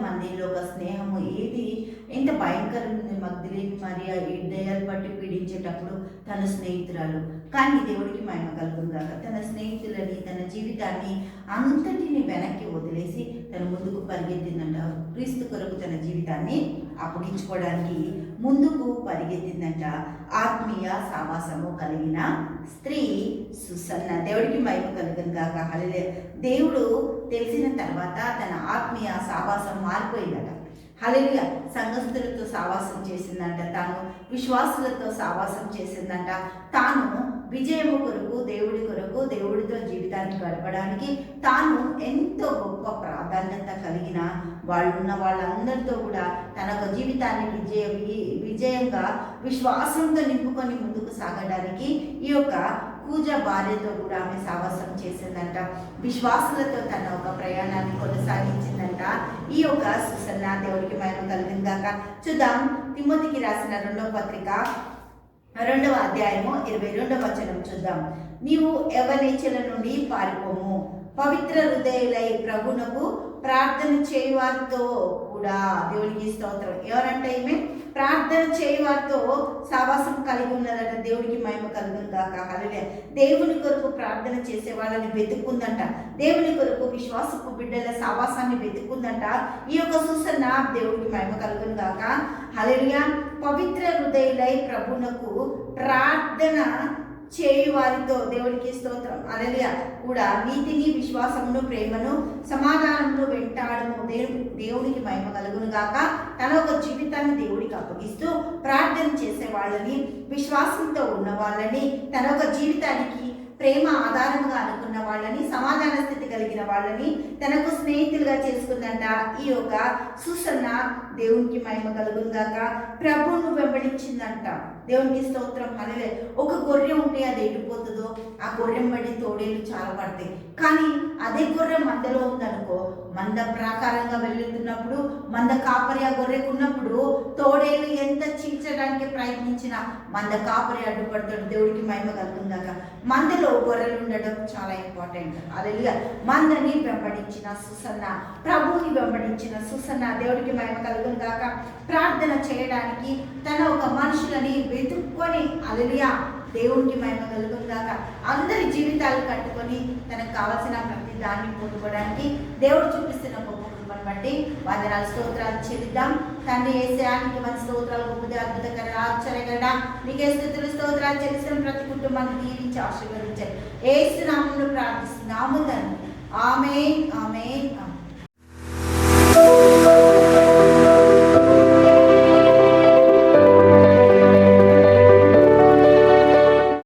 మందిలో ఒక స్నేహము ఏది ఎంత భయంకరమైన మగ్ధలేని మరియా ఈ దయ్యాలు పట్టి పీడించేటప్పుడు తన స్నేహితురాలు. కానీ దేవుడికి మహిమ కలుగుగాక తన స్నేహితులని తన జీవితాన్ని అంతటిని వెనక్కి వదిలేసి తన ముందుకు పరిగెత్తిందంట. క్రీస్తు కొరకు తన జీవితాన్ని అప్పగించుకోవడానికి ముందుకు పరిగెత్తిందంట. ఆత్మీయ సావాసము కలిగిన స్త్రీ సుసన్న. దేవుడికి మహిమ కలుగుగాక. హల్లెలూయా. దేవుడు తెలిసిన తర్వాత తన ఆత్మీయ సావాసం మారిపోయిందట. హల్లెలూయా. సంఘస్థులతో సావాసం చేసిందంట, తాను విశ్వాసులతో సావాసం చేసిందంట, తాను విజయము కొరకు దేవుడి కొరకు దేవుడితో జీవితాన్ని గడపడానికి తాను ఎంతో గొప్ప ప్రాధాన్యత కలిగిన వాళ్ళున్న వాళ్ళందరితో కూడా తన జీవితాన్ని విజయంగా విశ్వాసంతో నింపుకొని ముందుకు సాగడానికి ఈ యొక్క పూజ భార్యతో కూడా ఆమె సావాసం చేసిందంట. విశ్వాసులతో తన ఒక ప్రయాణాన్ని కొనసాగించిందంట ఈ యొక్క సుసన్న. దేవుడికి మహిమ కలిగిందాక. చూద్దాం తిమోతికి రాసిన 2వ పత్రిక 2వ అధ్యాయము 22వ వచనం చూద్దాం. నీవు యవ్వనేచ్ఛల నుండి పారిపోము, పవిత్ర హృదయులై ప్రభునకు ప్రార్థన చేయవారితో కూడా. దేవునికి స్తోత్రం. ఎవరంటే ఈమె ప్రార్థన చేయవారితో సావాసం కలిగి ఉన్నదట. దేవుడికి మహిమ కలుగును గాక. హల్లెలూయా. దేవుని కొరకు ప్రార్థన చేసే వాళ్ళని వెతుక్కుందంట. దేవుని కొరకు విశ్వాసపు బిడ్డల సావాసాన్ని వెతుక్కుందంట ఈ యొక్క సుసన్న. దేవుడికి మహిమ కలుగును గాక. హల్లెలూయా. పవిత్ర హృదయులై ప్రభునకు ప్రార్థన చేయువారితో. దేవుడికి స్తోత్రం. హల్లెలూయా. కూడా నీతిని విశ్వాసమును ప్రేమను సమాధానమును వెంటాడము. దేవుడికి మహిమ కలుగును గాక. తన ఒక జీవితాన్ని దేవుడికి అప్పగిస్తూ ప్రార్థన చేసే వాళ్ళని, విశ్వాసంతో ఉన్న వాళ్ళని, తన ఒక జీవితానికి ప్రేమ ఆధారంగా అనుకున్న వాళ్ళని, సమాధాన స్థితి కలిగిన వాళ్ళని తనకు స్నేహితులుగా చేసుకుందంట ఈ యొక్క సుసన్న. దేవునికి మహిమ కలుగును గాక. ప్రభువును వెంబడించిందంట. దేవునికి స్తోత్రం. హల్లెలూయా. ఒక గొర్రె ఉంటే అది ఎడిపోతుందో ఆ గొర్రెం బడి తోడేళ్ళు చాలా పడతాయి. కానీ అదే గొర్రె మందలో ఉందనుకో, మంద ప్రాకారంగా వెళ్తున్నప్పుడు మంద కాపరి ఆ గొర్రెకున్నప్పుడు తోడేళ్ళు ఎంత చీల్చడానికి ప్రయత్నించినా మంద కాపరి అడ్డుపడతాడు. దేవుడికి మహిమ కలుగును గాక. మందలో గొర్రెలు ఉండడం చాలా ఇంపార్టెంట్. హల్లెలూయా. మందని వెంబడించిన సుసన్న, ప్రభువుని వెంబడించిన సుసన్న. దేవుడికి మహిమ కలుగును గాక. ప్రార్థన చేయడానికి తన ఒక మనుషులని వెతుక్కొని, హల్లెలూయా, దేవునికి మహిమ కలుగును గాక, అందరి జీవితాలు కట్టుకొని తనకు కావలసిన ప్రతి దాన్ని పొందుకోవడానికి దేవుడు చూపిస్తున్న గొప్ప కృపను బట్టి వందనాలు స్తోత్రాలు చెల్లిద్దాం. తండ్రి యేసయ్యానికి మన స్తోత్రాలు, గొప్పది, అద్భుతకర, ఆశ్చర్యకర, నీకే స్తుతులు స్తోత్రాలు చెల్లిస్తున్న ప్రతి కుటుంబాన్ని దీవించి ఆశీర్వదించండి. యేసు నామములో ప్రార్థిస్తున్నాము తండ్రి. ఆమేన్, ఆమేన్, ఆమేన్.